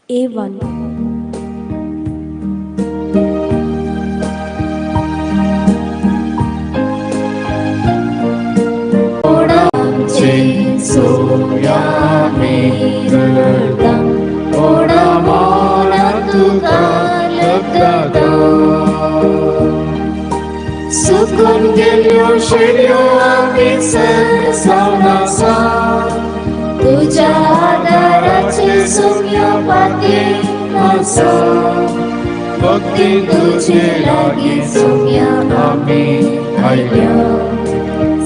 A1. Sukun गेलो शिर्यो आम्ही सर्वसावनासा तुझ्या आधाराचे सौम्यपाती आसा भक्ती तुझे लागी सौम्य आम्ही आयल्या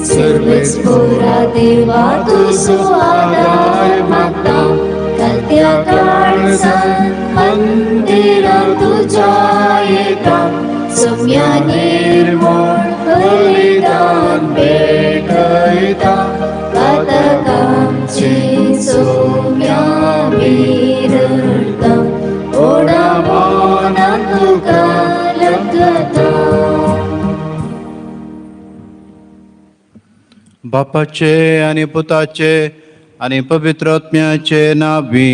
सर्वेच पोरा देवा तुझो आधार मागता कत्या काळजान मंदिरा तुझ्या येता सौम्य निर्मळ बलिदान भेटयता कातकांची सौम्य विरळता ओढा मना तुका लगता. बापाचे आणि पुताचे आणि पवित्र आत्म्याचे नावी.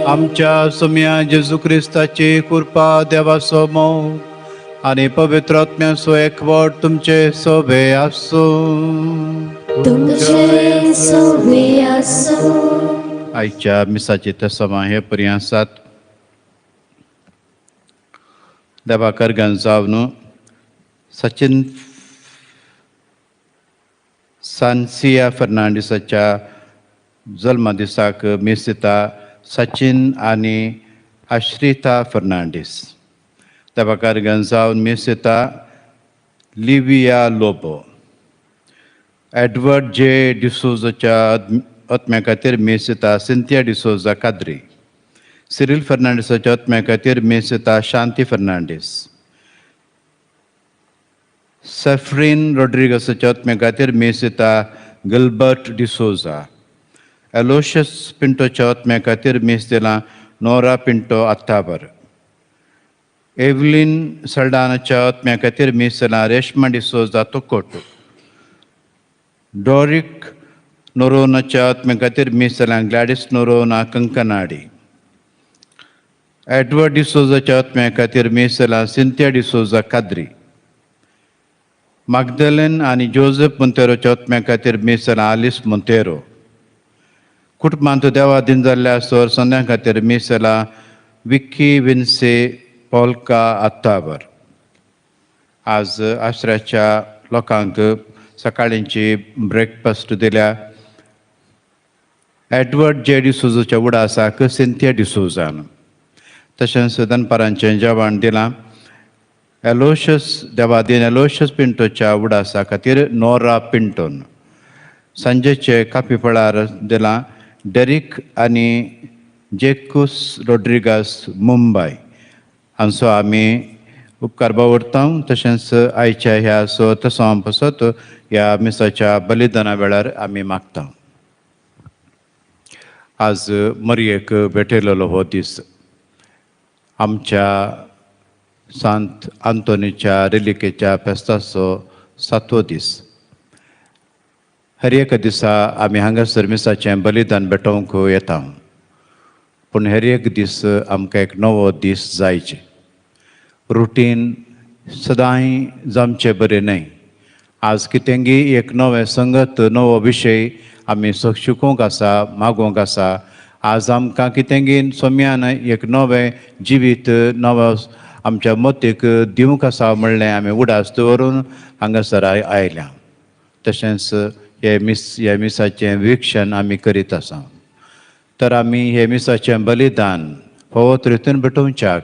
आमच्या सौम्या जेजू ख्रिस्ताची कृपा देवाचो मोग आणि पवित्र आत्म्याचो एकवट तुमचे सोबे आसो. तुमचे सोबे आसो. आयच्या मिसाचे तसमा हे पर्यंत आसात. देवाकर गंजावन सचिन सान्सिया फर्नांडिसाच्या जल्मदिसाक मिसिता सचिन आणि आश्रिता फर्नांडीस. देवाकार गंजावन मिसिता लिविया लोबो. एडवर्ड जे डिसोजाच्या आत्म्या खातीर मिसिता सिंथिया डिसोजा काद्री. सिरिल फर्नांडिसाच्या आत्म्या खातीर मिसिता शांती फर्नांडीस. सॅफ्रीन रॉड्रिगसाच्या आत्म्या खातीर मिसिता गिल्बर्ट डिसोजा. एलोशियस पिंटोच्या आत्म्या खातीर मिसिला नोरा पिंटो आत्ताबर. एव्हलिन सल्डानाच्या आत्म्या खातीर मिसिला रेश्मा डिसोजा तोकोटो. डॉरिक नोरोनाच्या आत्म्या खातीर मिसिला ग्लॅडिस नोरोना कंकनाडी. एडवर्ड डिसोजाच्या आत्म्या खातीर मिसिला सिंथिया डिसोजा काद्री. मागदलेन आणि जोसेफ मोंतेरोच्या आत्म्या खातीर मिसिला आलिस मोंतेरो. कुटुंबांत देवा दिन जाल्ल्या सोर संद्या खातीर मिसिला विक्की विन्से पोल्का आत्ताबर. आज आश्रयाच्या लोकांक सकाळींची ब्रेकफास्ट दिल्या. एडवर्ड जे डिसोजाच्या उडासाक सिंथिया डिसोजान. तशेंच दनपारांचें जेवण दिलां. एलोशियस देवादीन एलोशियस पिंटोच्या उडासा खातीर नोरा पिंटोन. सांजेचे कापीफळार दिलां डेरिक आनी जेकुस रॉड्रिगास मुंबय हांचो आमी उपकार बावरता. तशेंच आयच्या ह्या तसों पासत ह्या मिसाच्या बलिदाना वेळार आमी मागता. आज मरयेक भेटयलेलो हो दीस. आमच्या सांत आंतोनीच्या रिलिकेच्या फेस्ताचो 7वो दीस. हर एक दिसा आमी हांगासर मिसाचें बलिदान भेटोवंक येता. पूण हर एक दीस आमकां एक नवो दीस जायचे. रुटीन सदांय जमचें बरें न्हय. आज कितेंगी एक नवें संगत नवो विशय आमी शिकूंक आसा, मागोवंक आसा. आज आमकां कितेंगी सोम्यान एक नवें जिवीत नवो आमच्या मतीक दिवंक आसा म्हणलें आमी उडास दवरून हांगासर आयल्या. तशेंच ह्या मिसाचें विक्षण आमी करीत आसा. तर आमी हे मिसाचें बलिदान फवत रितीन भेटोवच्याक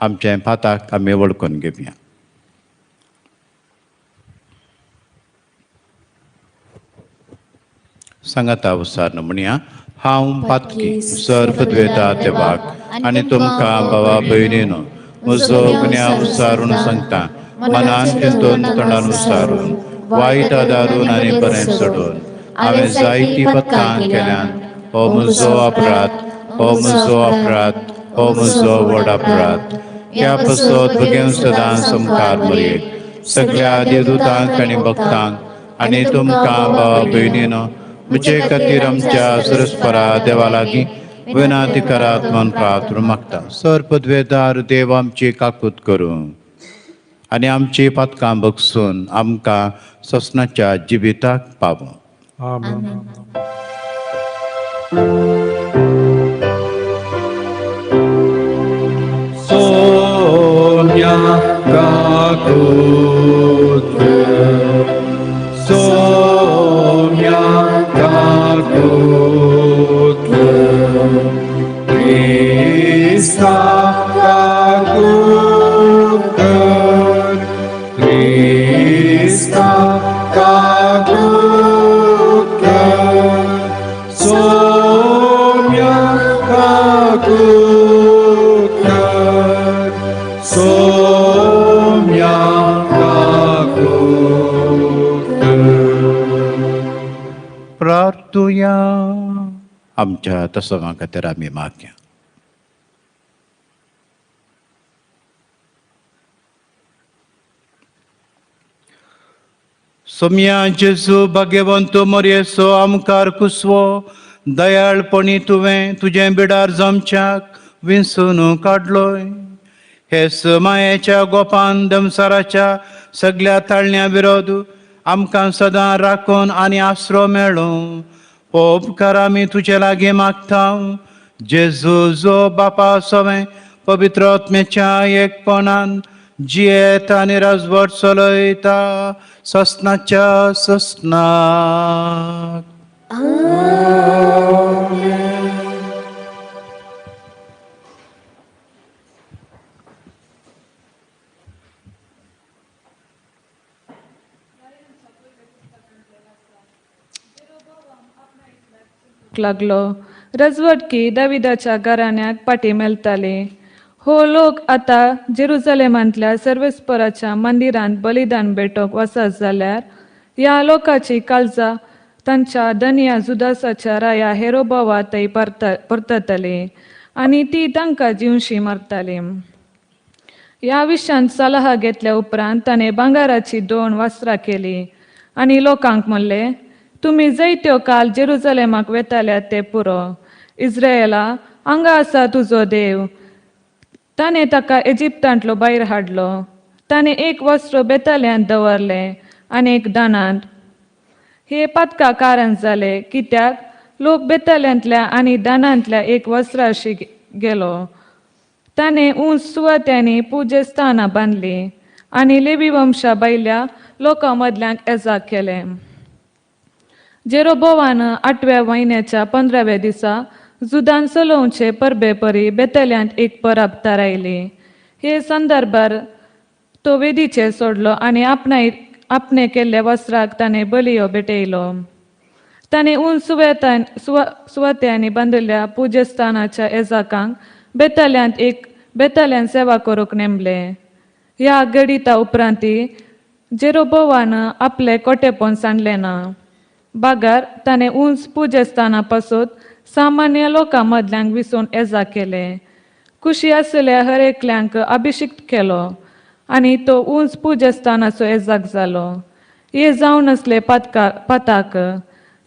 आमचें पाताक आमी वळखून घेवया. सांगाता उसार म्हणया. हांव पातकी सर्फ द्वेता देवाक आनी तुमकां भावा भयणीनो म्हजो गुन्यांव उसारून सांगता. मनान चिंतून तोंडान उसारून वायट आदारून आनी बरें सोडून हांवें जायतीं पथकां केल्यान हो म्हजो अपराध, हो म्हजो अपराध, हो म्हजो व्हड अपराध. ह्या पासत भुरग्यांक सदां समकार मरयेक सगळ्या देवदूतांक आनी भक्तांक आनी तुमकां भावा भयणीनो मुझे खातीर आमच्या सुरस्परा देवा लागीं विनाती करात म्हूण प्रार्थना मागता. सर्पद्वेदार देव आमची काकूत करूं आनी आमची पातकां बगसून आमकां ससनाच्या जिविताक पावूं. आमेन. Sonia kakut, Sonia kakut, Krista kakut, Krista kakut, Sonia kakut, Sonia kakut. प्रार्थुया. आमच्या तसमा खातीर आमी मागया. सोम्या जेजू भाग्यवंत मोरयेचो आमकार कुसवो दयाळपणी तुवें तुजें बिडार जमच्याक विंसून काडलोय. हेच मायेच्या गोपान दमसाराच्या सगळ्या ताळण्या विरोध आमकां सदां राखून आनी आसरो मेळूं हो उपकार आमी तुजे लागीं मागता. जेजू जो बापा सोवें पवित्र आत्म्याच्या एकपणान जियेत आनी राजवट चलयता ससनाच्या ससनाक. लागलो रजवटकी दाविदाच्या घराण्याक पाटी मेलताले. हो लोक आता जेरुजलेमांतल्या सर्वेस्पराच्या मंदिरांत बलिदान भेटोक वचत जाल्यार ह्या लोकांची काळजां तांच्या धन्या जुदासाच्या राया हेरोबोवातय परततले आनी ती तांकां जिवशी मारताली. ह्या विशयान सलहा घेतल्या उपरांत ताणें भांगाराची 2 वस्त्रां केली आनी लोकांक म्हणलें, तुमी जैत्यो काल जेरुजलेमाक वेताल्यात ते पुरो. इस्रायेला हांगा आसा तुजो देव. ताणें ताका इजिप्तांतलो भायर हाडलो. ताणें एक वस्त्र बेताल्यांत दवरलें आनी एक दानांत. हे पातका कारण जालें कित्याक लोक बेताल्यांतल्या आनी दानांतल्या एक वस्त्राशी गेलो. ताणें उंच सुवात्यांनी पुजेस्थानां बांदलीं आनी लेवी वंशा भायल्या लोकां मदल्यांक एजाक केलें. जेरोबोवान 8व्या म्हयन्याच्या 15व्या दिसा जुदान चलोवचे परबे परी बेतल्यांत एक परब थारायली. हे संदर्भार तो वेदीचेर सोडलो आनी आपणे केल्ल्या वस्त्राक ताणें बलियो भेटयलो. ताणें उंच सुवात्यांनी बांदिल्ल्या पुजेस्थानाच्या एजाकांक बेतल्यांत सेवा करूंक नेमलें. ह्या गडिता उपरांती जेरोबोवान आपले कोटेपण सांडलें ना. बागार ताणें उंच पुजेस्थाना पासून सामान्य लोकां मदल्यांक विसून एजा केलें. खुशी आसलेल्या हर एकल्यांक अभिषेक केलो आनी तो उंच पुजेस्थानाचो एजाक जालो. हे जावन असले पाताक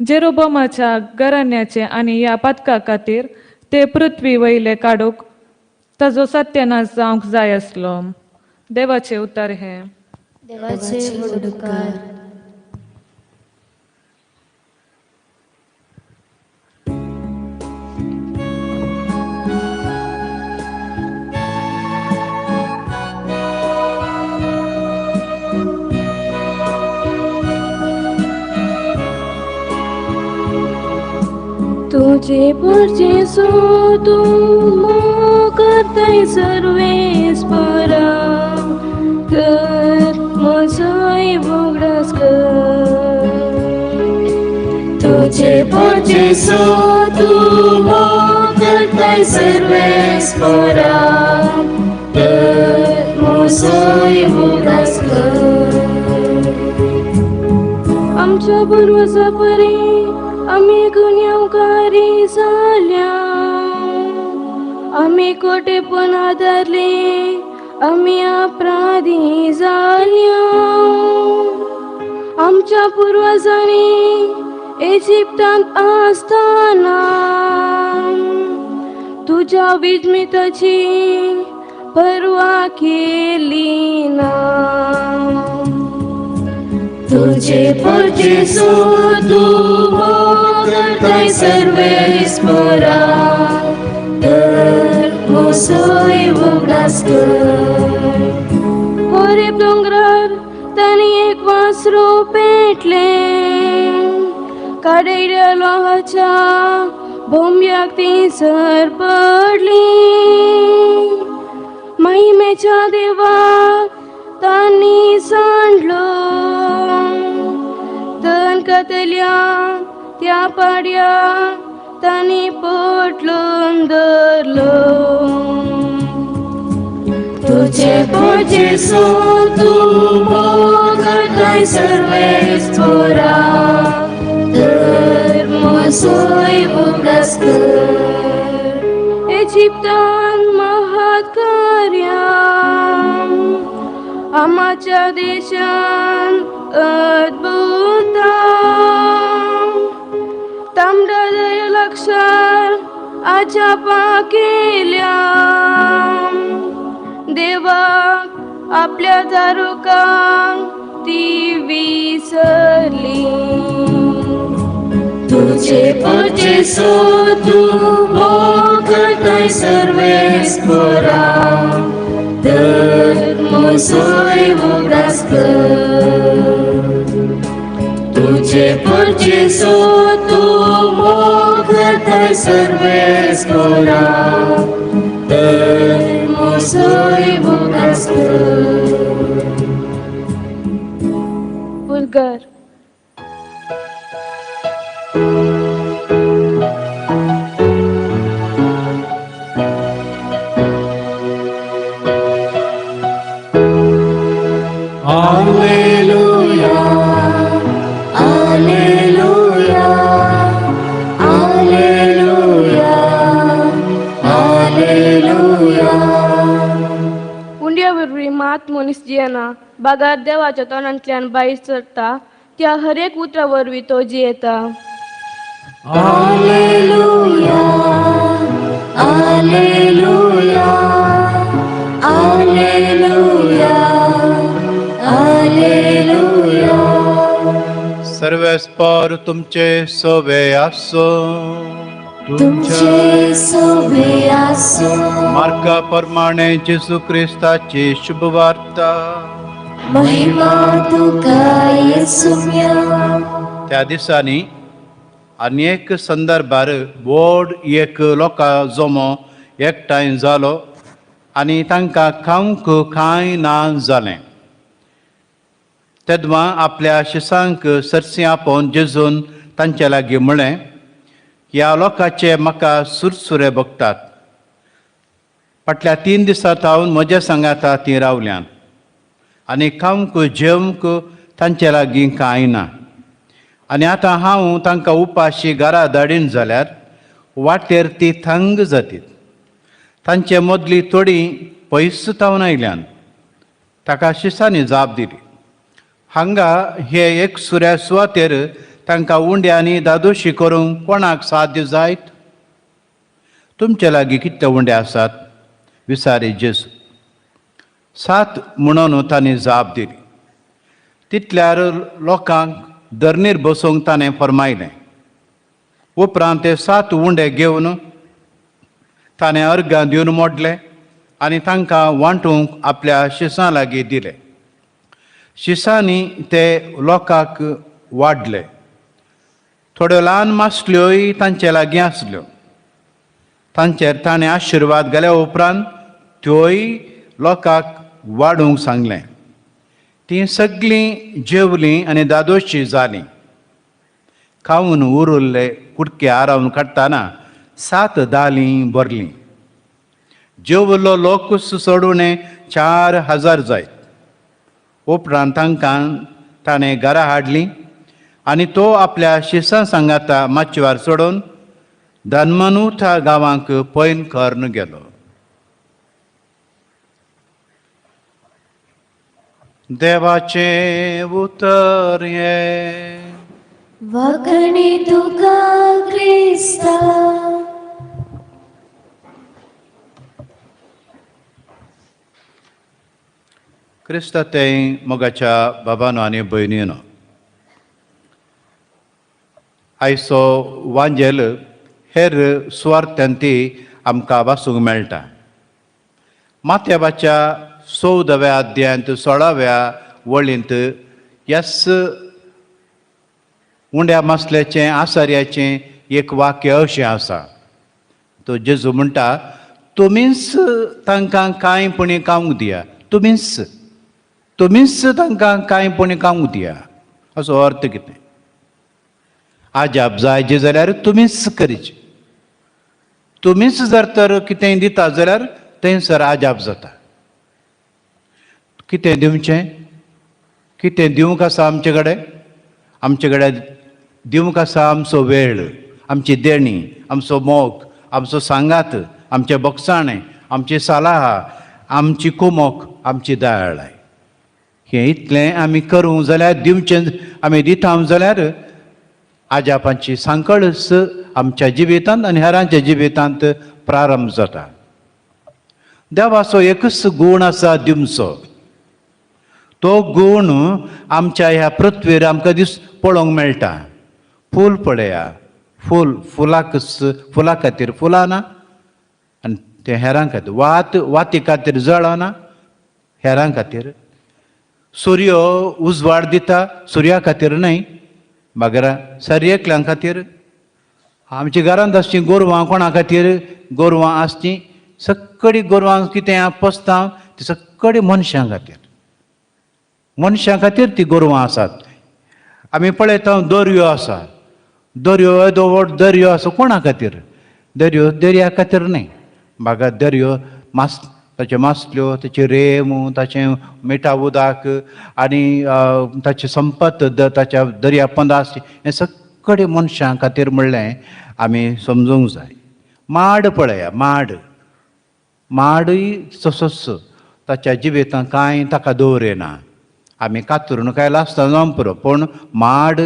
जेरोबोमाच्या घराण्याचे आनी ह्या पातका खातीर ते पृथ्वी वयले काडूक ताजो सत्यानाश जावंक जाय आसलो. देवाचे उतर हे. देवाचे वडकार. तुझे पुरचे सो तू करताय सर्वेस्परा कर मोसाय बोगडास कर. तुझे पुरचे सो तू करताय सर्वेस्परा कर मोसाय बोगडास कर. आमच्या पूर्वजा परी आम्ही गुन्हेगारी झाल्या. आम्ही खोटेपण आदरले. आम्ही अपराधी झाल्या. आमच्या पूर्वजांनी इजिप्तांत असताना तुझ्या विस्मिताची पर्वा केली ना. तुझे पुढचे तू करताय सर्वे स्मरा, तर मोसोय उगडास कर. होरे डोंगरार तानी एक वासरू पेटले, काडयल्या लोहाच्या भोंब्याक ती सर पडली. महिमेच्या देवाक तांणी सांडलो, तन कातल्या त्या पाड्या तांणी पोटलून धरलो. तुझे पुढचे तू करताय सर्वे स्मरा, तर मोसोय उगडास कर. इजिप्तान महत् कार्या आमाच्या देशान अद्भुता. तांबड्या दर्या लागसार आजापा केल्या, देवाक आपल्या दारुकांक ती विसरली. तुझे पुढचे तू करताय सर्वे स्मरा, तर मोसोय उगडास कर. तुझे पुढचे तू करताय सर्वे स्मरा, तर मोसोय उगडास कर. Ulgu Alleluia, Alleluia, Alleluia, Alleluia. उंड्यावरवी मात मनीस जियेना, बागार देवाच्या तोंडांतल्यान भायर सरता, त्या हरेक उतरावरवी तो जियेता. Alleluia, Alleluia, Alleluia, Alleluia. सर्वेस्पर तुमचे सोवे आसो. तुमचे सोबे आसो. मार्का प्रमाणे जेसू ख्रिस्ताची शुभवार्ता. महिमा तुका येसुम्या. त्या दिसांनी अनेक संदर्भार व्हड एक लोकां जमो एकठांय जालो आनी तांकां खावंक कांय ना जालें. तेदवा आपल्या शिसांक सरसी आपोवन जेजून तांचे लागीं म्हळें, ह्या लोकांचे म्हाका सुरसुरे भोगतात. फाटल्या 3 दिसां हांव म्हज्या सांगाता तीं रावल्यान आनी खावंक जेवंक तांचे लागीं कांय ना. आनी आतां हांव तांकां उपाशी घरा धाडीन जाल्यार वाटेर ती थंग जातीत. तांचे मदली थोडीं पयस तावन आयल्यान. ताका शिसांनी जाप दिली, हांगा हे एक सुऱ्या सुवातेर तांकां उंड्यांनी दादोशी करूंक कोणाक साध्य जायत? तुमचे लागीं कितले उंडे आसात? विचारी जेजू. 7 म्हणून तांणी जाप दिली. तितल्यार लोकांक धरणीर बसोवंक ताणें फर्मायलें. उपरांत ते 7 उंडे घेवन ताणें अर्गां दिवन मोडले आनी तांकां वांटूंक आपल्या शिसां लागीं दिले. शिसांनी ते लोकांक वाडले. थोड्यो ल्हान मासल्योय तांचे लागीं आसल्यो. तांचेर ताणें आशिर्वाद घाल्या उपरांत त्योय लोकांक वाडूंक सांगलें. तीं सगळीं जेवलीं आनी दादोशी जालीं. खावन उरिल्ले कुडके आरावन काडटाना 7 दालीं भरलीं. जेवलो लोक सोडून 4000 जायत. उपरांत तांकां ताणें घरा हाडलीं आनी तो आपल्या शिसां सांगाता माचवार सोडून धनमनुथा गांवांक पयन करून गेलो. देवाचे उतर हे. वखणी तुका क्रिस्ता. क्रिस्ता तें मोगाच्या बाबानो आनी भयणीनो, आयचो वांजेल हेर सुवार्थ्यांती आमकां वाचूंक मेळटा. माथ्याबाच्या 14व्या अध्यायांत 16व्या वळींत ह्याच उंड्या मसल्याचें आसार्याचें एक वाक्य अशें आसा. तो जेजू म्हणटा, तुमीच तांकां कांयपणी खावंक दिया. तुमीच तांकां कांयपणी खावंक दिया. असो अर्थ कितें? आजाप जायचे जाल्यार तुमीच करचें. तुमीच जर तर कितेंय दिता जाल्यार थंयसर आजाप जाता. कितें दिवचें? कितें दिवंक आसा आमचे कडेन? आमचे कडेन दिवंक आसा आमचो वेळ, आमची देणी, आमचो मोग, आमचो सांगात, आमचें बोगसाणें, आमची सलाह, आमची कुमक, आमची दयाळाय. हें इतलें आमी करूं जाल्यार दिवचें आमी दिता जाल्यार आजापांची सांकळच आमच्या जिवितांत आनी हेरांच्या जिवितांत प्रारंभ जाता. देवाचो एकच गूण आसा दिवचो. तो गूण आमच्या ह्या पृथ्वीर आमकां पळोवंक मेळटा. फूल पळया, फुला खातीर फुलां ना आनी ते हेरां खातीर वाती खातीर जळना हेरां खातीर. सूर्य उजवाड दिता सुर्या खातीर न्हय, मागीर सर्येकल्यां खातीर. आमच्या घरांत आसचीं गोरवां कोणा खातीर? गोरवां आसचीं सक्कळीं गोरवां कितें पोसता ती सक्कळीं मनशां खातीर. मनशां खातीर ती गोरवां आसात. आमी पळयता दर्यो आसा. दर्यो येदो व्हड दर्यो आसा कोणा खातीर? दर्या खातीर न्हय, म्हाका दर्यो ताच्यो मासल्यो, ताची रेम, ताचें मिठा उदक आनी ताची संपत ताच्या दर्या पंदास हें सक्कळें मनशां खातीर म्हणलें आमी समजूंक जाय. माड पळया, माडूय तसोच ताच्या जिवितांत कांय ताका दवरिना. आमी कातरून काय लासता जावं पुरो, पूण माड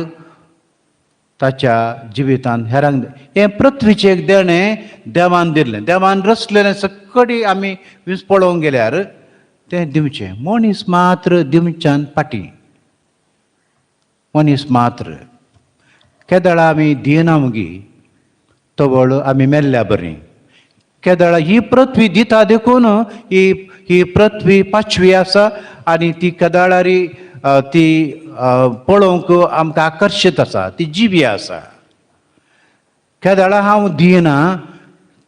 ताच्या जिवितांत हेरांक हें पृथ्वीचें एक देणें देवान दिल्लें. देवान रचलेलें सक्कळीं आमी पळोवंक गेल्यार तें दिवचें. मनीस मात्र दिवच्यान फाटीं. मनीस मात्र केदळा आमी दिना मुगी तवळ आमी मेल्ल्या बरीं. केदळा ही पृथ्वी दिता देखून ही पृथ्वी पाचवी आसा आनी ती केदळारी ती पळोवंक आमकां आकर्शीत आसा, ती जिवी आसा. केदळा हांव दिना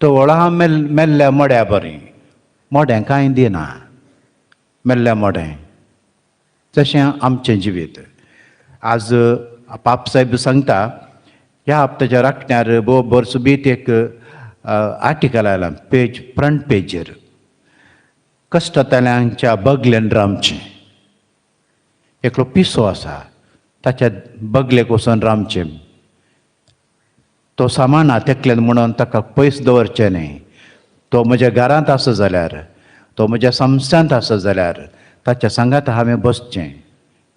तवळ हांव मेल्ल्या मोड्या बरीं. मोड्यांक कांय दिना, मेल्ल्या मोडें. तशें आमचें जिवीत. आज पाप साहेब सांगता ह्या हप्त्याच्या राखण्यार बोरसुबीत एक आर्टिकल आयलां फ्रंट पेजीर. कश्टतल्यांच्या बगलेन रावचें. एकलो पिसो आसा, ताच्या बगलेक वचून रावचें. तो सामाना तेकलेन म्हणून ताका पयस दवरचें न्हय. तो म्हज्या घरांत आसा जाल्यार, तो म्हज्या संस्थांत आसा जाल्यार ताच्या सांगात हांवें बसचें.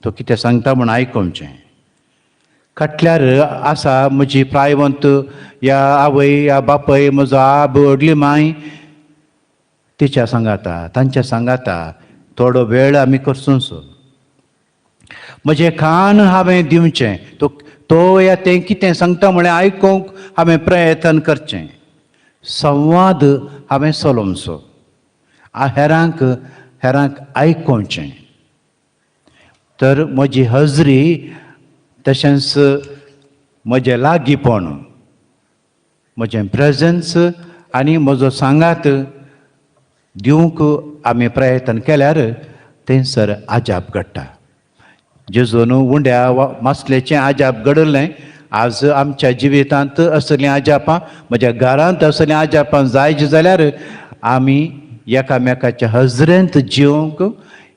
तो कितें सांगता म्हूण आयकुचें. खटल्यार आसा म्हजी प्रायवंत या आवय या बापय, म्हजो आब, व्हडली माय, तिच्या सांगाता, तांच्या सांगाता थोडो वेळ आमी करचोचो. म्हजें खाण हांवें दिवचें. तो या तें कितें सांगता म्हळें आयकूंक हांवें प्रयत्न करचें. संवाद हांवें चलोवचो. हेरांक आयकोवचें. तर म्हजी हजरी तशेंच म्हजें लागींपण, म्हजें प्रेजन्स आनी म्हजो सांगात दिवंक आमी प्रयत्न केल्यार थंयसर आजाप घडटा. जेजून उंड्या मासलेचें आजाप घडयलें. आज आमच्या जिवितांत असलीं आजापां, म्हज्या घरांत असलीं आजापां जायचीं जाल्यार आमी एकामेकाच्या हजरेंत जिवंक,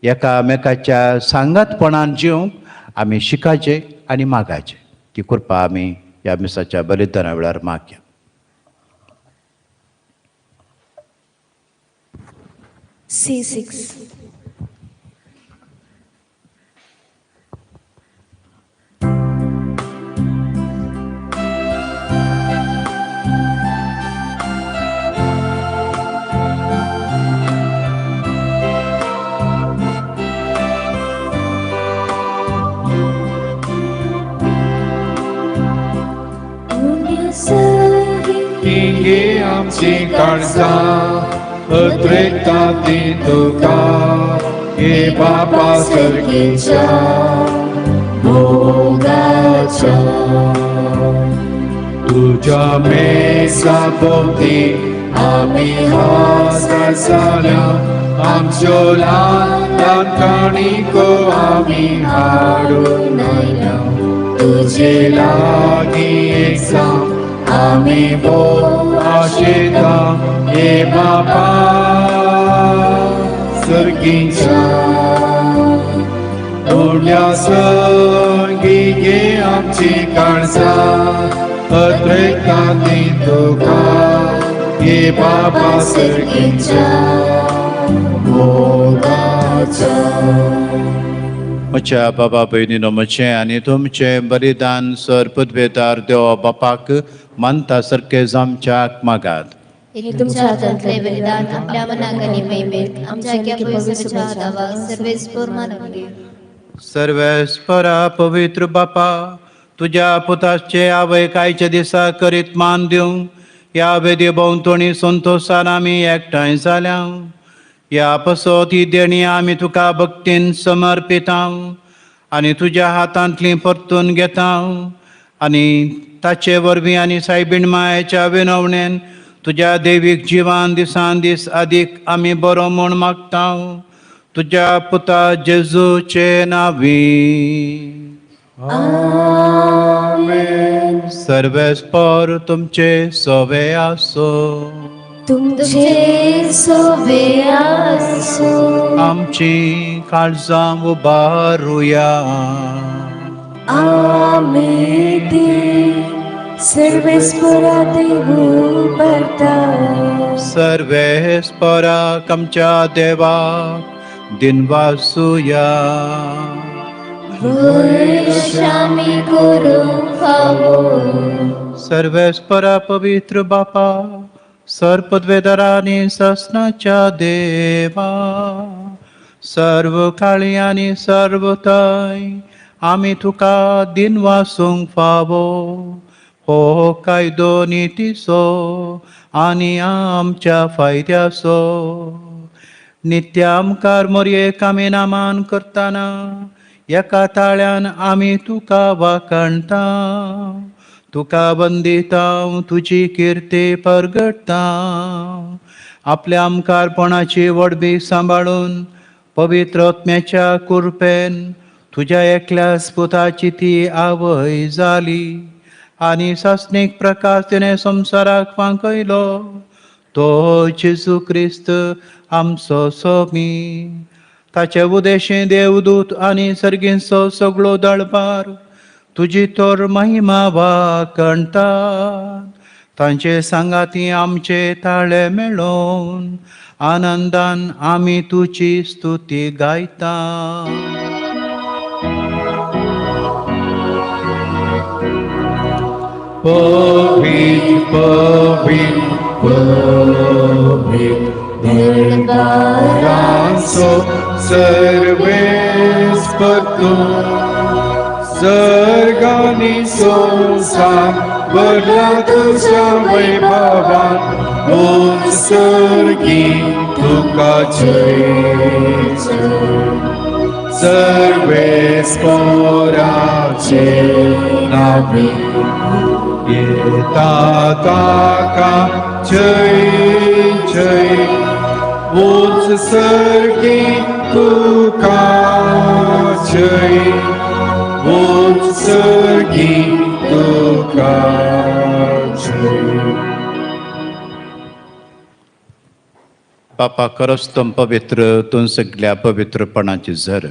एकामेकाच्या सांगातपणान जिवंक आमी शिकाचें आनी मागाचें. ती कृपा आमी ह्या मिसाच्या बलिदाना वेळार मागया. C6. सा अद्वैता ती तुका हे बापा सर्गीच्या भोगाच्या तुझ्या मेसा भोवती आम्ही हासता जाल्या आमच्यो ल्हान ल्हान काणिको आमी हाडून आयल्या तुजे लागीं एक जावं आमी भोव आशेता हे बापा सर्गीच्या तोंड्या संगी घे आमची काळजां अद्वैता ती तुका हे बाबा सर्गीच्या भोगाच्या म्हज्या बाबा भयणीनो म्हजें आनी तुमचें बलिदान सर्पद्वेदार देव बापाक मानता सारकें जावच्याक मागात हे तुमच्या हातांतले बलिदान आपल्या मनाक आनी मैमेक आमच्या एका पवित्र आत्म्याक सर्वेस्पर मानून घे सर्वेस्परा पवित्र बापा तुझ्या पुताचे आवयक आयच्या दिसा करीत मान दिवं ह्या वेदी भोंवतणी संतोशान आमी एकठांय जाल्या ह्या पासत ही देणी आमी तुका भक्तीन समर्पिता आनी तुज्या हातांतली परतून घेता आनी ताचे वरवीं आनी सायबीण मायेच्या विनवणेन तुज्या देवीक जिवान दिसान दीस अदीक आमी बरो म्हूण मागता तुज्या पुता जेजूचे नांवी सर्वेस्पर तुमचे सवे आसो तुमचे सोबे आसो आमची काळजां उबारुया आमे ते सर्वेस्परा देव बरता सर्वेस्पराक आमच्या देवाक दिनवासुया वर्षामी करूंक फावो सर्वेस्परा पवित्र बापा सर्पद्वेदारांनी ससनाच्या देवा सर्व काळी आनी सर्व थंय आमी तुका दिन वासूंक फावो हो कायदो नितीचो आनी आमच्या फायद्याचो नित्य आमकां मोरयेक आमी नामान करतना एका ताळ्यान आमी तुका वाखणटा तुका वंदिता तुजी किर्ती परगटता आपल्या आमकारपणाची वडबी सांबाळून पवित्र आत्म्याच्या कुरपेन तुज्या एकल्याच पुताची ती आवय जाली आनी सासणीक प्रकाश तिणें संवसाराक फांकयलो तो जेजू क्रिस्त आमचो सोमी ताचे उदेशें देवदूत आनी सर्गींचो सगळो दळपार तुजी तोर महिमा वाखणटात तांचे सांगाती आमचे ताळे मेळोवन आनंदान आमी तुजी स्तुती गायता पवित्र पवित्र दरबारांचो सर्वेस्पर तूं सर्गांनी संसार भरला तुज्या वैभवान उंच सर्गी तुका जय सर्वेस्पराचे नावी येता ताका जय जय उंच सर्गी तुका जय उंच सर्गी तुका जय बापा करस्तम पवित्र तूं सगळ्या पवित्रपणाची झर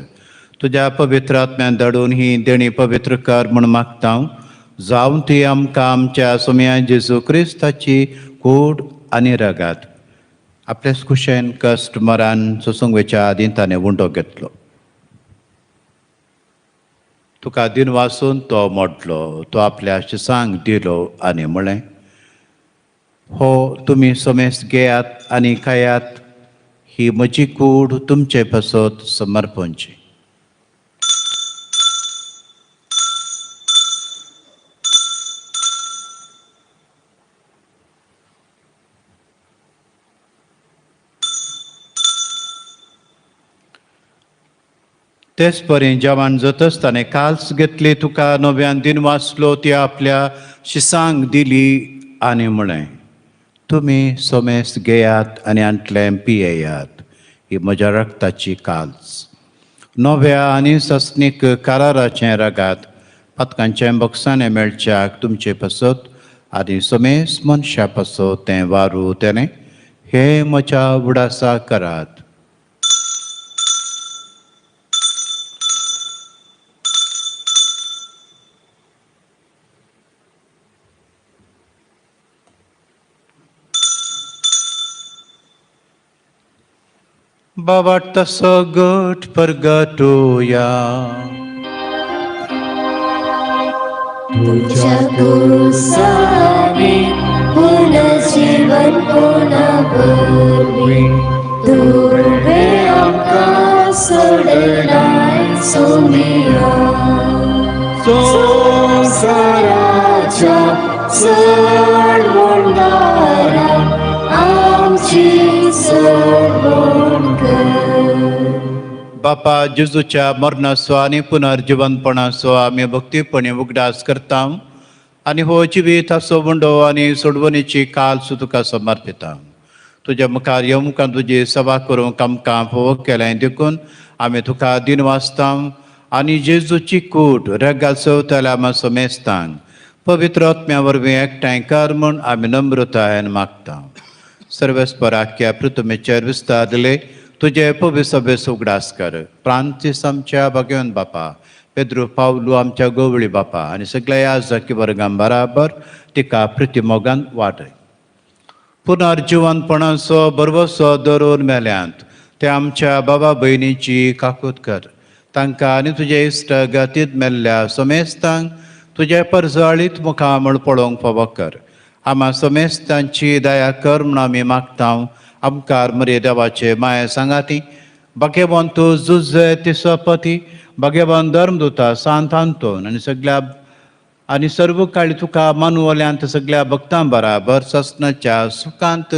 तुज्या पवित्र आत्म्यान धाडून ही देणी पवित्र कर म्हूण मागता जावं ती आमकां आमच्या सोम्या जेजू क्रिस्ताची कूड आनी रगात आपल्याच खुशेन कश्ट मरान सुसंगेच्या आदीं ताणें उंडो घेतलो तुका दिन वासून तो मोडलो तो आपल्या शिसांक दिलो आनी म्हळें हो तुमी सोमेस घेयात आनी खायात ही म्हजी कूड तुमचे पासत समर्पणची तेच परी जेवण जात आसतना काल्स घेतली तुका नव्यान दिन वाचलो ती आपल्या शिसांक दिली आनी म्हळें तुमी सोमेस घेयात आनी आंतलें पियेयात ही म्हज्या रक्ताची काल्स नव्या आनी सस्नीक काराराचें रगात पथकांचें बक्षांनी मेळच्याक तुमचे पसत आनी सोमेस मनशा पसत तें वारू तेणें हे म्हज्या उडासा करात Babat tasagot pergatoya तुझ्या कुसाने पुनर्जीवन पुनर्भरवी तुवे आमकां सोडलाय सोमिया संसाराच्या चढवणारा आमची सोडवण कर बापा जेजूच्या मरणाचो आनी पुनर्जिवनपणाचो आमी भक्तीपणी उगडास करता आनी हो जिवीत आसो वंडो आनी सोडवणेची काल सुद्दां तुका समर्पिता तुज्या मुखार येवमुखां तुजी सभा करूंक आमकां फोव केलें देखून आमी तुका दिन वाचता आनी जेजूची कूट रगाल चवथाल्या मातसो मेस्तांक पवित्र आत्म्या वरवीं एकठांय कर म्हूण आमी नम्रतायेन मागता सर्वेस्पराख्या पृथ्वीचेर विस्तारले तुझे पवित्र सभेस उगडास कर फ्रांसीस आमच्या भगवन बापा पेद्रू पावलू आमच्या गोवळी बापा आनी सगळ्या याजकी वर्गां बराबर तिका प्रतिमोगान वाटय पुनर्जिवनपणाचो बरवसो दरोन मेल्यांत ते आमच्या बाबा भयणीची काकूत कर तांकां आनी तुजे इश्ट गतींत मेल्ल्या समेस्तांक तुजे परजळीत मुखामळ पळोवंक फावो कर आम्हा समेस्तांची दया कर म्हूण आमी मागता आमकार मरे देवाचे माये सांगाती भगेवंत जुजे तिसपती भगेवन धर्मदूता सांत आंतोन आनी सर्व काळी तुका मानवल्यांत सगळ्या भक्तां बराबर ससनाच्या सुखांत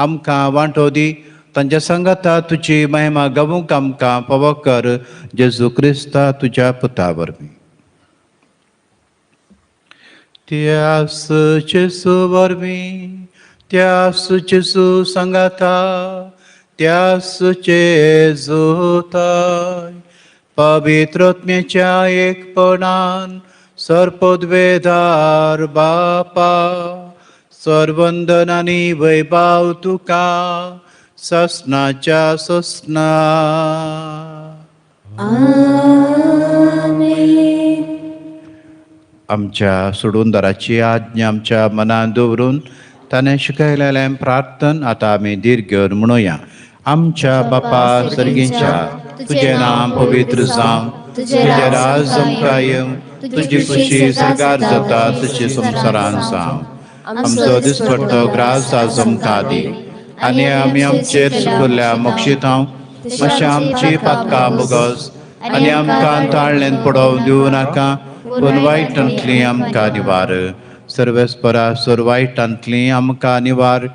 आमकां वांटो दी तांच्या संगता तुजी महिमा गावूंक आमकां फावो कर जेजू क्रिस्ता तुज्या पुता वरवीं त्यास जेजू वरवीं त्यास जेजू संगता त्यास जेजूताय पवित्र आत्म्याच्या एकपणान सर्पोद्वेदार बापा सर्वंदन आनी वैभव तुका ससनाच्या ससना आमेन. आमच्या सोडूनदाराची आज्ञा आमच्या मनात दवरून ताणें शिकयलेलें प्रार्थन आतां आमी दीर्घ म्हणुया आमच्या बापा सर्गीच्या तुजें नाम पवित्र जावं तुजें राज आमकां येवं तुजी खुशी सरकार जाता तशी संवसारांत जावं आमचो दिसपट्टो ग्रास आज आमकां दी आनी आमी आमचेर सुकल्ल्या मोक्षितांव मातशें आमची पातकां बोगस आनी आमकां ताळ्ळेन पडोव दिवं नाका पूण वायटांतली आमकां निवार सर्वेस्परा वायटांतली आमकां निवार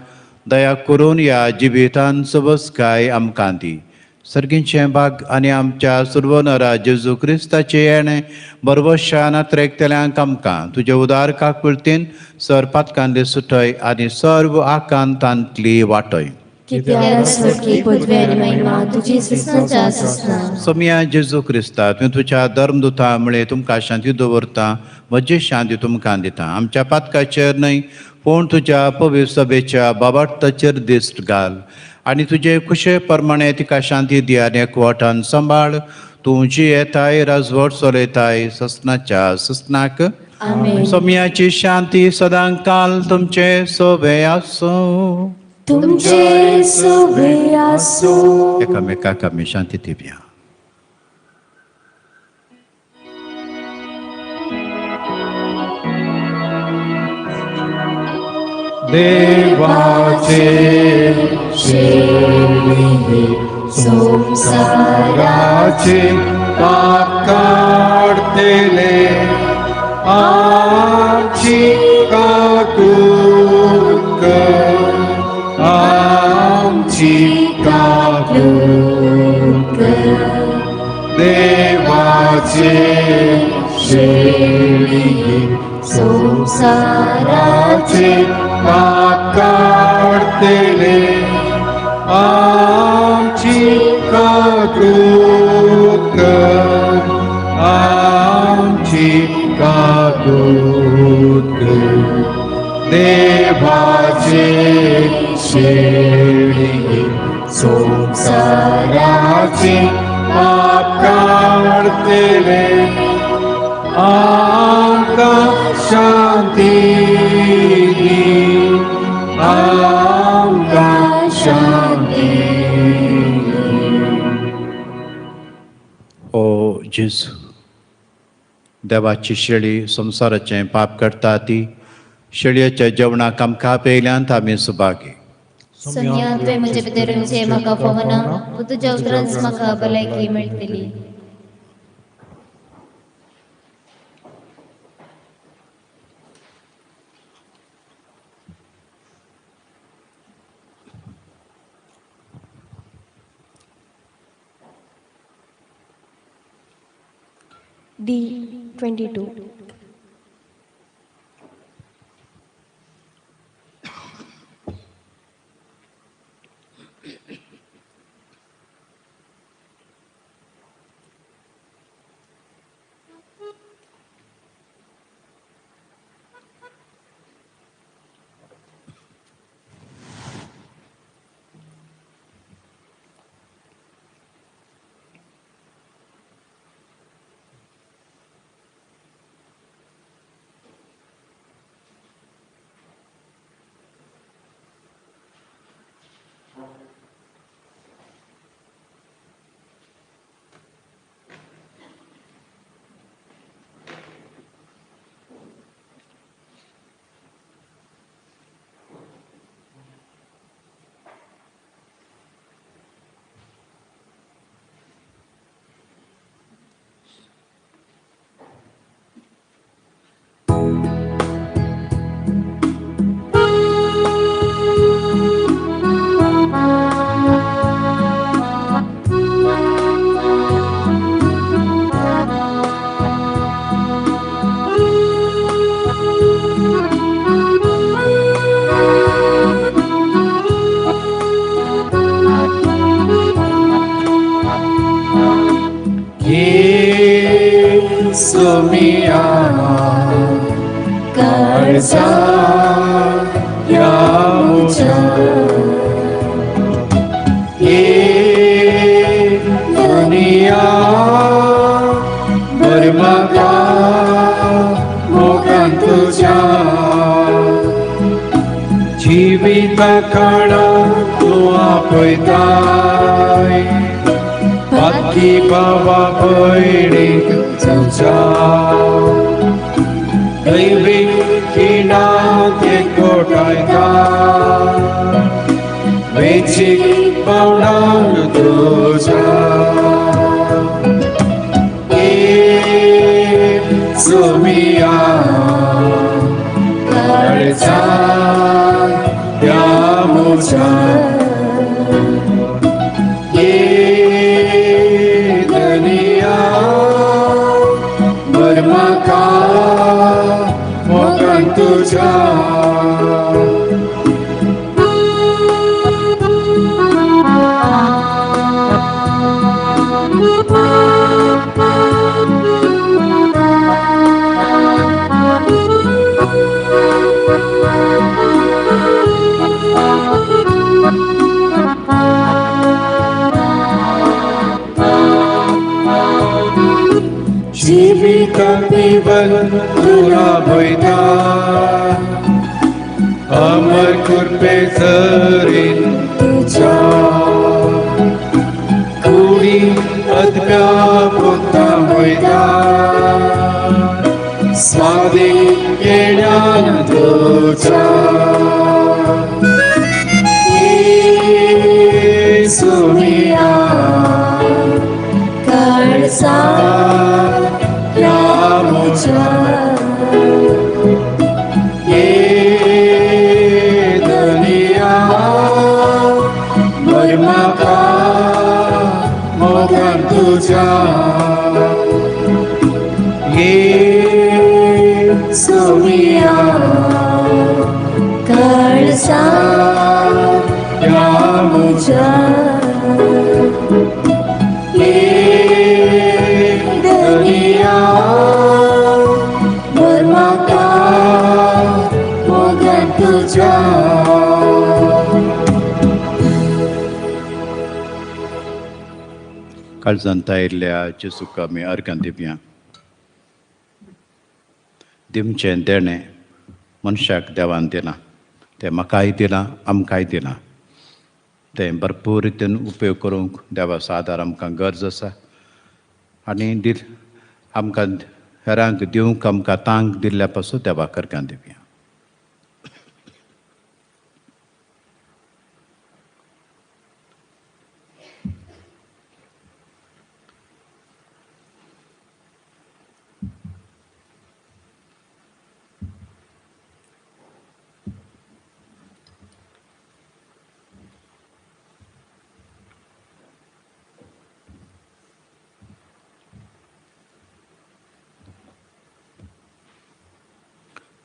दया करून ह्या जिवितांत सबसकाय आमकां दी सर्गींचे भाग आनी आमच्या सुरवनरा जेजू क्रिस्ताचे येणें बरवशान नात्रेकतेल्यांक आमकां तुजे उदार काकुळतीन सर पातकांतली सुटय आनी सर्व आकांतांतली वाटय सोम्या जेजू क्रिस्ता तुवें तुज्या धर्मदुता म्हळ्यार तुमकां शांती दवरता म्हजी शांती तुमकां दिता आमच्या पातकाचेर न्हय पूण तुज्या पवित्र सभेच्या बाबाटाचेर दिश्ट घाल आनी तुजे कुशे प्रमाणे तिका शांती दी आनी एकवटान सांबाळ तूं जी येताय राजवट चलयताय ससनाच्या ससनाक सोम्याची शांती सदां काल तुमचे सोबे आसूं तुमचे सोबे आसूं एकामेकाक आमी शांती दिवया देवाचे शेळी संसाराचे पाप काढतेले आमची काकूत कर आमची काकूत कर देवाचे शेळी संसाराचे पाप काढतेले आमची काकूत कर आमची काकूत कर देवाचे शेळी संसाराचे पाप काढतेले आमका शांती आमका शांती ओ जेजू देवाची शेळी संसाराचें पाप करता ती शेळयेच्या जेवणाक आमकां पेयल्यांत आमी सुभागी सोनिया तुवें म्हजे भितरूचे म्हाका फोवना पूण तुज्या उतरांच म्हाका भलायकी मेळटली. D22. Somia Karza Yamucha Dunia Bermaka Mokan tuja Jivita kana tua poitai Pati baba poidik tuja Devi kina te kotaika Vechik paunang tuja Sumia Karza Yamucha Dunia Bermaka Mokan tuja Jivita piban dura bhaita Amar kurpe sarin tuja Kuri adpya putta bhaita Swadi yenyan tuja Sumia Karza Yamucha Dunia Bermaka Mokan tuja सोब्याचा या मुजा दुनिया bermata moga tuja काळजांत आयिल्ल्या जेजूक आमी अर्गां दिवया. दिवचें देणें मनशाक देवान दिलां, तें म्हाकाय दिलां, आमकांय दिलां. तें भरपूर रितीन उपयोग करूंक देवाचो आदार आमकां गरज आसा. आनी आमकां हेरांक दिवंक आमकां तांक दिल्ल्या पासून देवाक अर्गां दिवया.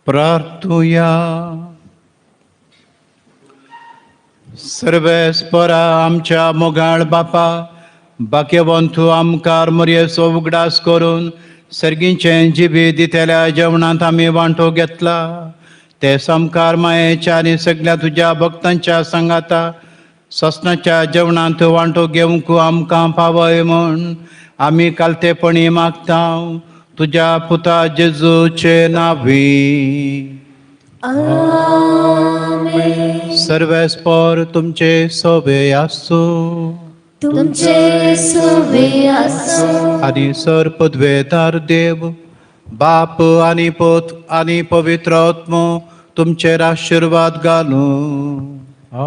प्रार्थुया. सर्वेस्परा आमच्या मोगाळ बापा, भाग्यवंत तूं आमकां मरयेचो उगडास करून सर्गीचें जिबी दितेल्या जेवणांत आमी वांटो घेतला. ते समकार मायेच्या आनी सगळ्या तुज्या भक्तांच्या संगाता ससनाच्या जेवणांत वांटो घेवंक आमकां पावय म्हूण आमी कालतेपणी मागता तुज्या पुता जेजूचे नांवी. आमेन. सर्वेस्पर तुमचे सोबे आसूं. तुमचे सोबे आसूं. आनी सर पदवेदार देव बाप आनी पोत आनी पवित्र आत्मो तुमचेर आशिर्वाद घालूं.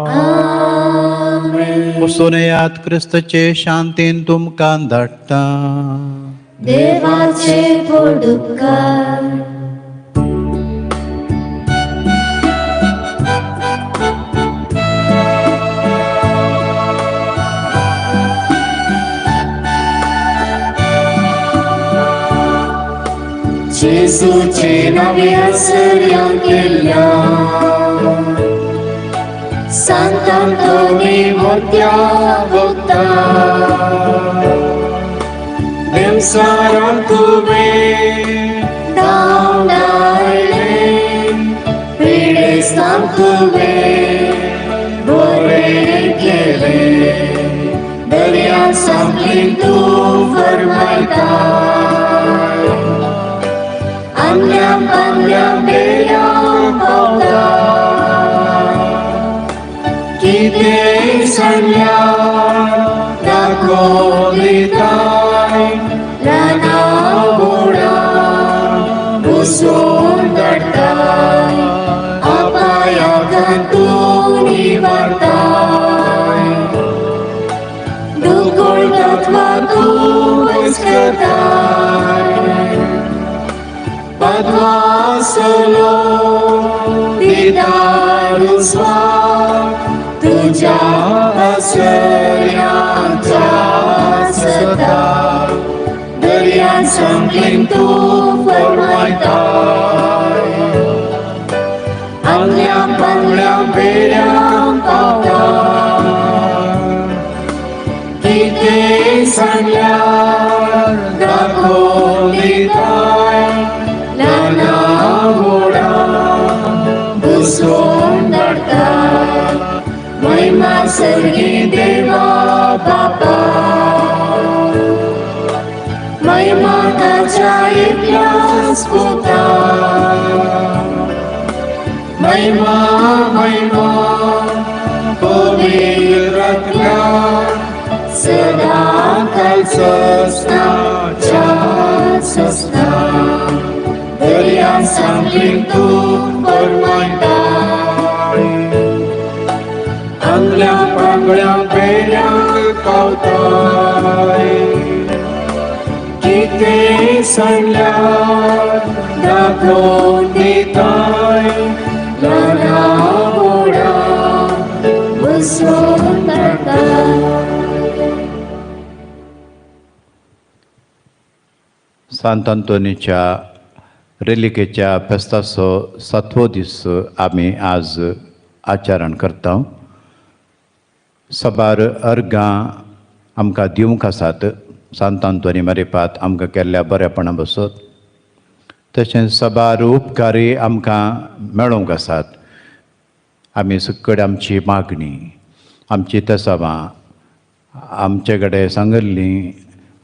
आमेन. वचून येयात क्रिस्ताचे शांतीन तुमकां धाडटा. देवाचे पोडुकार. जेजूचे नावे आसऱ्यां केल्या सांत आंतोनी मोत्या भोगता. देवसारां तुवें धांवडायले पिडेस्तांक तुवें बरें केलें. दर्या सांगलीन तूं फर्मायता. आमल्या पांगल्या बेड्यां पावता. कितें सांगल्यार दाखोवन दिताय. रानां बोडां बसून धाडटाय. अपायाक तूं निवारताय. दुखोळ तत्वां तूं वच करताय. पद्मासलो दिदार स्वार तुझ्या आसऱ्यांचा सदा. दर्या सांगलीन तूं फर्मायता. आमल्या पांगल्या बेड्यां पावता. कितें सांगल्यार दाखोवन दिताय. ल्हानां व्हडां बसून धाडटाय. महिमा सर्गी देवा बापा. महिमा ताच्या एकल्याच पुता. महिमा महिमा पवित्रांतल्या सदां सस्ता सस्ता. दर्या सांगलीन तूं फर्मायता. आमल्या पांगळ्या बेड्यांक पावताय. कितें सांगल्यार दाखोवन दिताय. ल्हानां व्हडां बसून धाडटाय. सांत अंतोनीच्या रेलिकेच्या फेस्ताचो 7वो दीस आमी आज आचरण करता. सबार अर्गां आमकां दिवंक आसात सांत आंतोनी मारिपात आमकां केल्ल्या बरेपणा बसत. तशेंच सबार उपकारी आमकां मेळोवंक आसात. आमी सकट आमची मागणी, आमची तेसावां आमचे कडेन सांगिल्लीं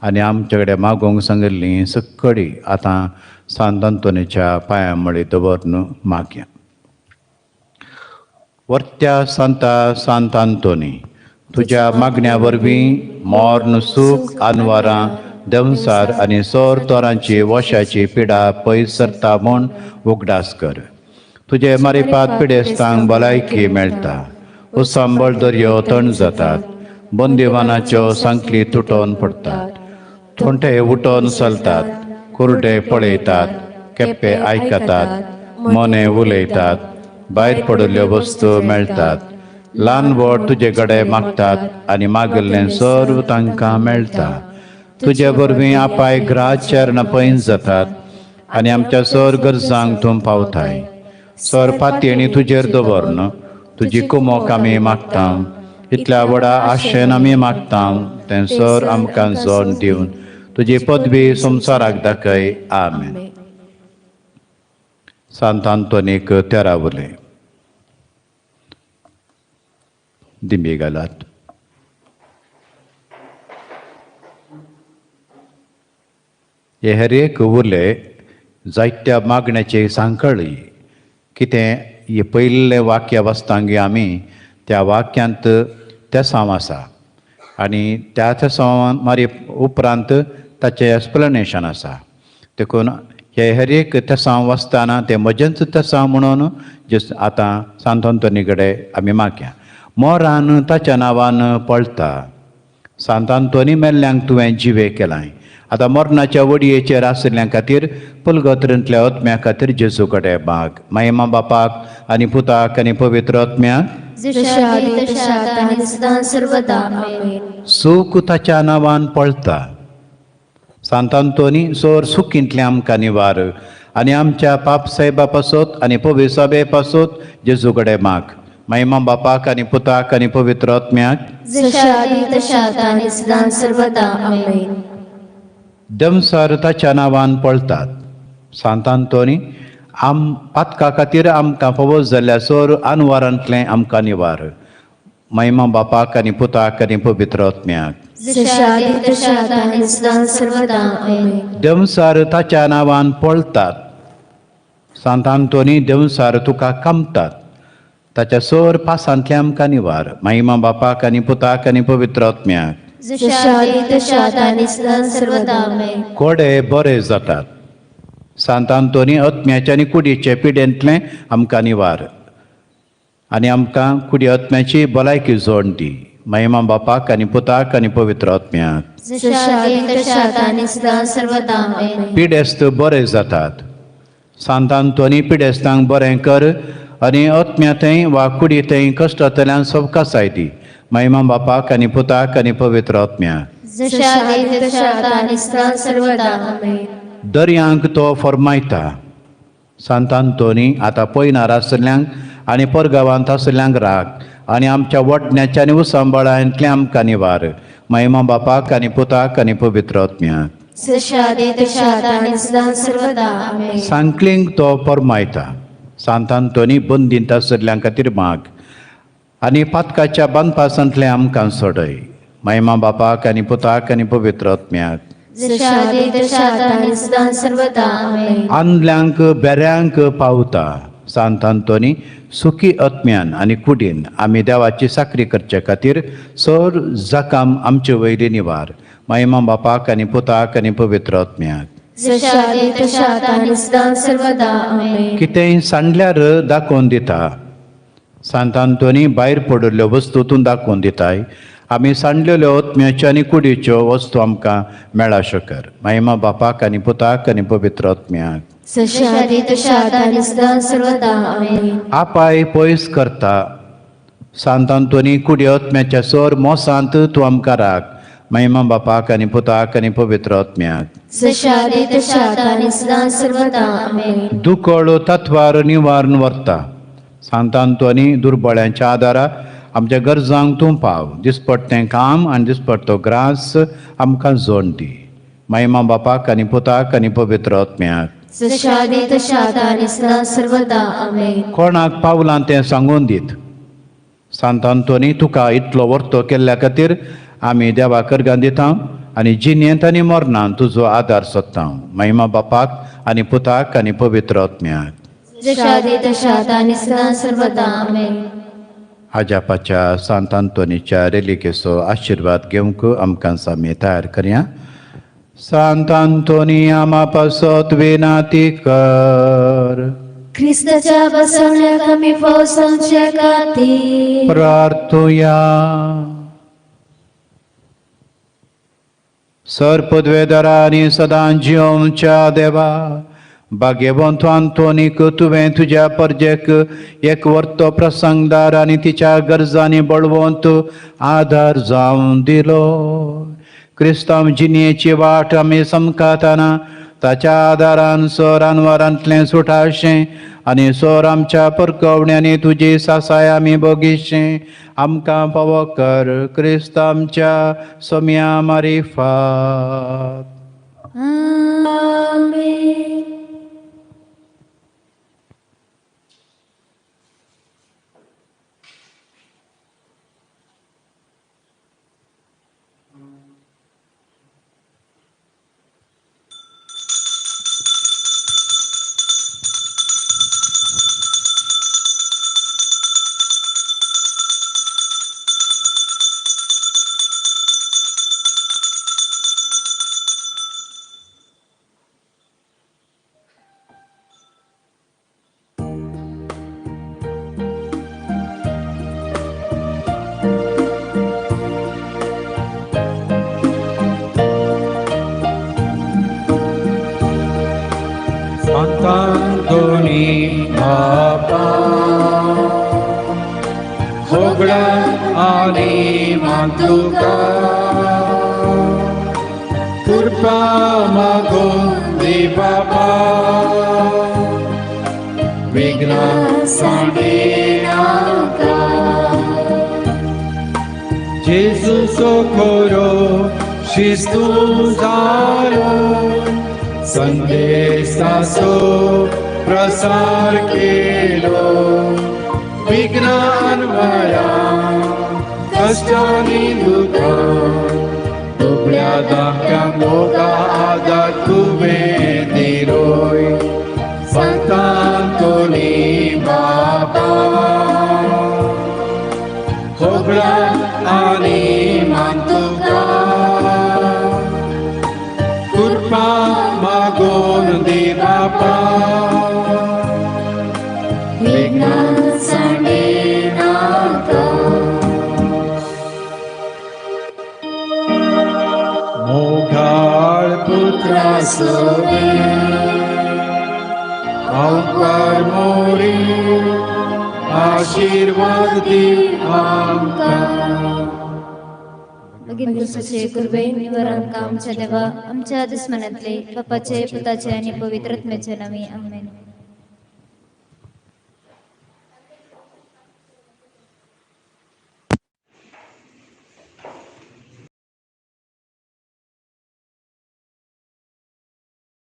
आनी आमचे कडेन मागोवंक सांगिल्लीं सकडी आतां सांत आंतोनीच्या पांयां मळी दवरून मागया. वर्त्या सांत आंतोनी, तुज्या मागण्या वरवीं मोर्न, सूख, आनवारां, दंवसार आनी सोर तोरांची वशाची पिडा पयस सरता म्हूण उगडास कर. तुजे मारिपात पिडेस्तांक भलायकी मेळटा. उसांबळ दर्यो थंड जातात. बंदिवानाच्यो सांखली तुटोवन पडटात. थोंटे उठोवन चलतात. कुर्डे पळयतात. केप्पे आयकतात. मोने उलयतात. भायर पडिल्ल्यो वस्तू मेळटात. ल्हान व्हड तुजे कडेन मागतात आनी मागिल्लें सर्व तांकां मेळटा. तुजे वरवीं आपाय ग्राहचेर पयस जातात आनी आमच्या सर गरजांक तूं पावताय. सर पातयेणी तुजेर दवरन तुजी कुमोक आमी मागता. इतल्या व्हडा आशेन आमी मागता तें सर आमकां जोड दिवन तुजी पदवी संवसाराक दाखय. आमेन. सांत आंतोनीक तेरावले. दिमी घालात. हे हर एक उरले जायत्या मागण्याची सांकळी. कितें हे पयले वाक्य वाचतांगी आमी त्या वाक्यांत तेसांव आसा आनी त्या तेसांव मारी उपरांत ताचें एक्सप्लेनेशन आसा. देखून हे हर एक तेसांव वाचतना तें म्हजेंच तेसांव म्हणून जे आतां सांत आंतोनी कडेन आमी मागया. मोरान ताच्या नांवान पळता. सांत आंतोनी मेल्ल्यांक तुवें जिवे केलाय. आतां मरणाच्या वडयेचेर आशिल्ल्या खातीर पुलगोत्रेंतल्या आत्म्या खातीर जेजू कडेन माग. महिमा बापाक आनी पुताक आनी पवित्र आत्म्याक सूख ताच्या नांवान पळता. सांत आंतोनी सोर सुखींतले आमकां निवार आनी आमच्या पाप साहेबा पासत आनी पवित्र सभे पासत जेजू कडेन माग. महिमा बापाक आनी पुताक आनी पवित्र आत्म्याक दमसार ताच्या नांवान पळतात. सांत आंतोनी पातका खातीर आमकां फवोस जाल्ल्या सोर आनवारांतलें आमकां निवार. महिमा बापाक आनी पुताक आनी पवित्र आत्म्याक दमसार ताच्या नांवान पळतात. सांत आंतोनी दमसार तुका कामतात. ताच्या सोर पासांतले आमकां निवार. महिमा बापाक आनी पुताक आनी पवित्र आत्म्याक कोडे बरे जातात. सांत आंतोनी आत्म्याचे आनी कुडीचे पिडेंतले आमकां निवार आनी आमकां कुडी आत्म्याची भलायकी जोड दी. महिमा बापाक आनी पुताक आनी पवित्र आत्म्याक पिडेस्त बरे जातात. सांत आंतोनी पिडेस्तांक बरें कर आनी आत्म्यातय वा कुडीतय कश्टांतल्यान सवकासाय दी. महिमा बापाक आनी पुताक आनी पवित्र आत्म्याक दर्यांक तो फर्मायता. सांत आंतोनी आतां पयनार आसल्यांक आनी परगांवांत आसल्यांक राख आनी आमच्या वटण्याच्या आनी उसांबळांतले आमकां निवार. महिमा बापाक आनी पुताक आनी पवित्र आत्म्याक सांकलींक तो फर्मायता. सांत आंतोनी बंदींत आसल्ल्यां खातीर माग आनी पातकाच्या बांदपासांतले आमकां सोडय. महिमा बापाक आनी पुताक आनी पवित्र आत्म्याक आंधल्यांक बेऱ्यांक पावता. सांत आंतोनी सुखी आत्म्यान आनी कुडीन आमी देवाची साकरी करचे खातीर सोर जकाम आमचे वयली निवार. महिमा बापाक आनी पुताक आनी पवित्र आत्म्याक कितेंय सांडल्यार दाखोवन दिता. सांत आंतोनी भायर पडिल्ल्यो वस्तू तूं दाखोवन दिताय. आमी सांडलेल्यो आत्म्याच्यो आनी कुडीच्यो वस्तू आमकां मेळा शकर. महिमा बापाक आनी पुताक आनी पवित्र आत्म्याक आपाय पयस करता. सांत आंतोनी कुडी आत्म्याच्या सोर मोसांत तूं आमकां राख. महिमा बापाक आनी पुताक आनी पवित्र आत्म्याक दुखळ तत्वार निवारण व्हरता. सांत आंतोनी दुर्बळ्यांच्या आदाराक आमच्या गरजांक तूं पाव. दिसपट्टें काम आनी दिसपट्टो ग्रास आमकां जोड दी. महिमा बापाक आनी पुताक आनी पवित्र आत्म्याक. जशा आदी तशा आता आणि सदा सर्वदा आमेन. कोणाक पावलां तें सांगून दीत. सांत आंतोनी तुका इतलो वर्तो केल्ल्या खातीर आमी देवा करगां दिता आनी जिणेंत आनी मरणांत तुजो आदार सोदता. महिमा बापाक आनी पुताक आनी पवित्र आत्म्याक. जशा आदी तशा आता आणि सदा सर्वदा आमेन. आजापाच्या सांत आंतोनीच्या रेलिकेचो आशिर्वाद घेवंक आमकां सामी तयार करया. सांत आंतोनी आमा पासत विनाती कर. ख्रिस्ताच्या बसवण्याक आमी पावसांच्या खातीर प्रार्थुया. सर्पद्वेदरा आनी सदां जिवच्या देवा, भाग्यवंत आंतोनीक तुवें तुज्या परजेक एक वर्तो प्रसंगदार आनी तिच्या गरजांनी बळवंत आदार जावन दिलो. क्रिस्तांव जिणेची वाट आमी समकाताना ताच्या आदारान सोर आनवारांतलें सुटाशें आनी सोर आमच्या परकवण्यांनी तुजी सासाय आमी भोगिशें आमकां फावो कर. क्रिस्त आमच्या सोम्या मारिफात. आमेन. सांत आंतोनी बापा, होगळा आनी मातुका कृपा मागून दी बापा. विघ्न सांडे नाका. जेजू सोकोरो शिस्तू जालो, संदेशाचो प्रसार केलो. विज्ञान वया कष्टांनी दुखां दुबळ्या धाक्यांक मोगा आदार तुवें दिलोय. सांत आंतोनी बापा, होगळा आनी मातुका कृपा मागून दी बापा. विघ्न सांडे नाका. मोगाळ पुत्रा सोबे अवकार मोरी आशीर्वाद दी आमकां. दिवसाचे कृपे निवारण आमच्या देवा, आमच्या दुश्मनातले बापाचे पुताचे आणि पवित्र आत्म्याचे नावे आमेन.